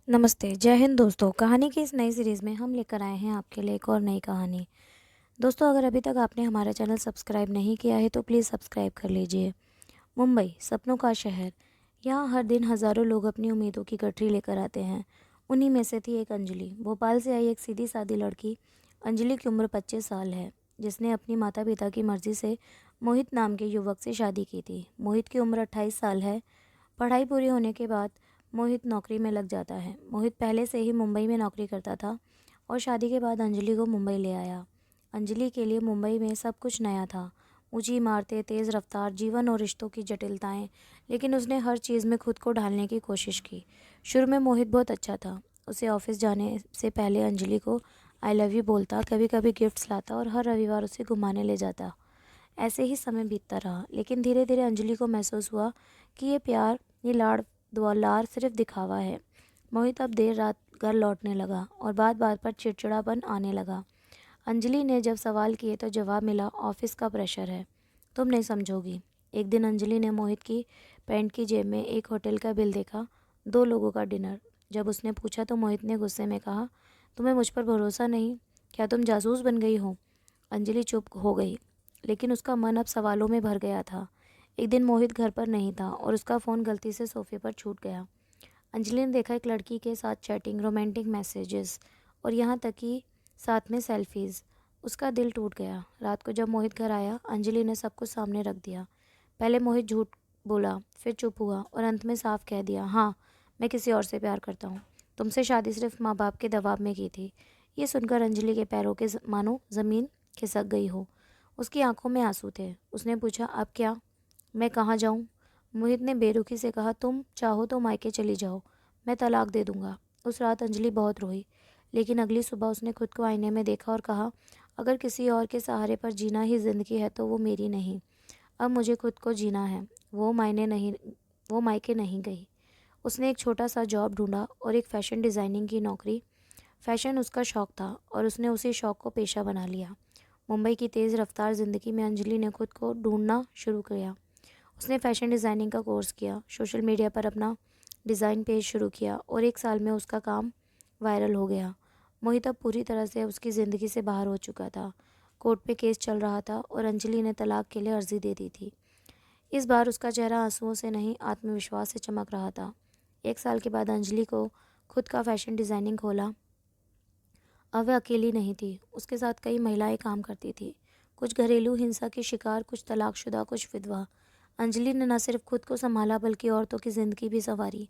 नमस्ते, जय हिंद दोस्तों। कहानी की इस नई सीरीज़ में हम लेकर आए हैं आपके लिए एक और नई कहानी। दोस्तों, अगर अभी तक आपने हमारा चैनल सब्सक्राइब नहीं किया है तो प्लीज़ सब्सक्राइब कर लीजिए। मुंबई, सपनों का शहर। यहाँ हर दिन हज़ारों लोग अपनी उम्मीदों की गठरी लेकर आते हैं। उन्हीं में से थी एक अंजलि, भोपाल से आई एक सीधी सादी लड़की। अंजलि की उम्र 25 साल है, जिसने अपनी माता पिता की मर्ज़ी से मोहित नाम के युवक से शादी की थी। मोहित की उम्र 28 साल है। पढ़ाई पूरी होने के बाद मोहित नौकरी में लग जाता है। मोहित पहले से ही मुंबई में नौकरी करता था और शादी के बाद अंजलि को मुंबई ले आया। अंजलि के लिए मुंबई में सब कुछ नया था। ऊंची इमारतें, तेज़ रफ्तार, जीवन और रिश्तों की जटिलताएं। लेकिन उसने हर चीज़ में खुद को ढालने की कोशिश की। शुरू में मोहित बहुत अच्छा था। उसे ऑफिस जाने से पहले अंजलि को आई लव यू बोलता, कभी कभी गिफ्ट्स लाता और हर रविवार उसे घुमाने ले जाता। ऐसे ही समय बीतता रहा, लेकिन धीरे धीरे अंजलि को महसूस हुआ कि ये प्यार, ये लाड़ दुलार सिर्फ दिखावा है। मोहित अब देर रात घर लौटने लगा और बात बात पर चिड़चिड़ापन आने लगा। अंजलि ने जब सवाल किए तो जवाब मिला, ऑफिस का प्रेशर है, तुम नहीं समझोगी। एक दिन अंजलि ने मोहित की पैंट की जेब में एक होटल का बिल देखा, 2 लोगों का डिनर। जब उसने पूछा तो मोहित ने गुस्से में कहा, तुम्हें मुझ पर भरोसा नहीं? क्या तुम जासूस बन गई हो? अंजलि चुप हो गई, लेकिन उसका मन अब सवालों में भर गया था। एक दिन मोहित घर पर नहीं था और उसका फ़ोन गलती से सोफे पर छूट गया। अंजलि ने देखा एक लड़की के साथ चैटिंग, रोमांटिक मैसेजेस और यहाँ तक कि साथ में सेल्फीज़। उसका दिल टूट गया। रात को जब मोहित घर आया, अंजलि ने सब कुछ सामने रख दिया। पहले मोहित झूठ बोला, फिर चुप हुआ और अंत में साफ कह दिया, हाँ, मैं किसी और से प्यार करता हूँ। तुमसे शादी सिर्फ माँ बाप के दबाव में की थी। ये सुनकर अंजलि के पैरों के मानो ज़मीन खिसक गई हो। उसकी आंखों में आंसू थे। उसने पूछा, अब क्या? मैं कहाँ जाऊँ? मोहित ने बेरुखी से कहा, तुम चाहो तो मायके चली जाओ, मैं तलाक दे दूंगा। उस रात अंजलि बहुत रोई, लेकिन अगली सुबह उसने खुद को आईने में देखा और कहा, अगर किसी और के सहारे पर जीना ही जिंदगी है तो वो मेरी नहीं। अब मुझे खुद को जीना है। वो मायके नहीं गई। उसने एक छोटा सा जॉब ढूंढा और एक फैशन डिज़ाइनिंग की नौकरी। फैशन उसका शौक था और उसने उसी शौक को पेशा बना लिया। मुंबई की तेज़ रफ्तार ज़िंदगी में अंजलि ने खुद को ढूंढना शुरू किया। उसने फैशन डिज़ाइनिंग का कोर्स किया, सोशल मीडिया पर अपना डिज़ाइन पेज शुरू किया और 1 साल में उसका काम वायरल हो गया। मोहित अब पूरी तरह से उसकी ज़िंदगी से बाहर हो चुका था। कोर्ट पे केस चल रहा था और अंजलि ने तलाक के लिए अर्जी दे दी थी। इस बार उसका चेहरा आंसुओं से नहीं, आत्मविश्वास से चमक रहा था। 1 साल के बाद अंजलि को खुद का फैशन डिज़ाइनिंग खोला। अब वह अकेली नहीं थी, उसके साथ कई महिलाएं काम करती थी। कुछ घरेलू हिंसा की शिकार, कुछ तलाकशुदा, कुछ विधवा। अंजलि ने न सिर्फ खुद को संभाला बल्कि औरतों की ज़िंदगी भी संवारी।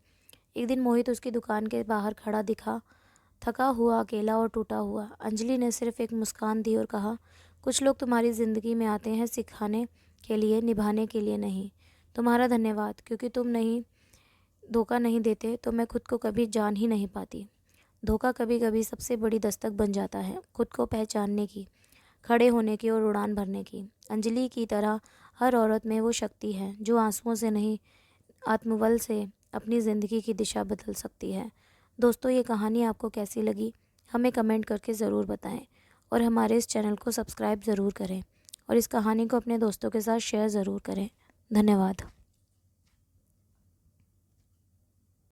एक दिन मोहित उसकी दुकान के बाहर खड़ा दिखा, थका हुआ, अकेला और टूटा हुआ। अंजलि ने सिर्फ एक मुस्कान दी और कहा, कुछ लोग तुम्हारी ज़िंदगी में आते हैं सिखाने के लिए, निभाने के लिए नहीं। तुम्हारा धन्यवाद, क्योंकि तुम नहीं धोखा नहीं देते तो मैं खुद को कभी जान ही नहीं पाती। धोखा कभी कभी सबसे बड़ी दस्तक बन जाता है, खुद को पहचानने की, खड़े होने की और उड़ान भरने की। अंजलि की तरह हर औरत में वो शक्ति है जो आंसुओं से नहीं, आत्मबल से अपनी ज़िंदगी की दिशा बदल सकती है। दोस्तों, ये कहानी आपको कैसी लगी हमें कमेंट करके ज़रूर बताएं और हमारे इस चैनल को सब्सक्राइब ज़रूर करें और इस कहानी को अपने दोस्तों के साथ शेयर ज़रूर करें। धन्यवाद।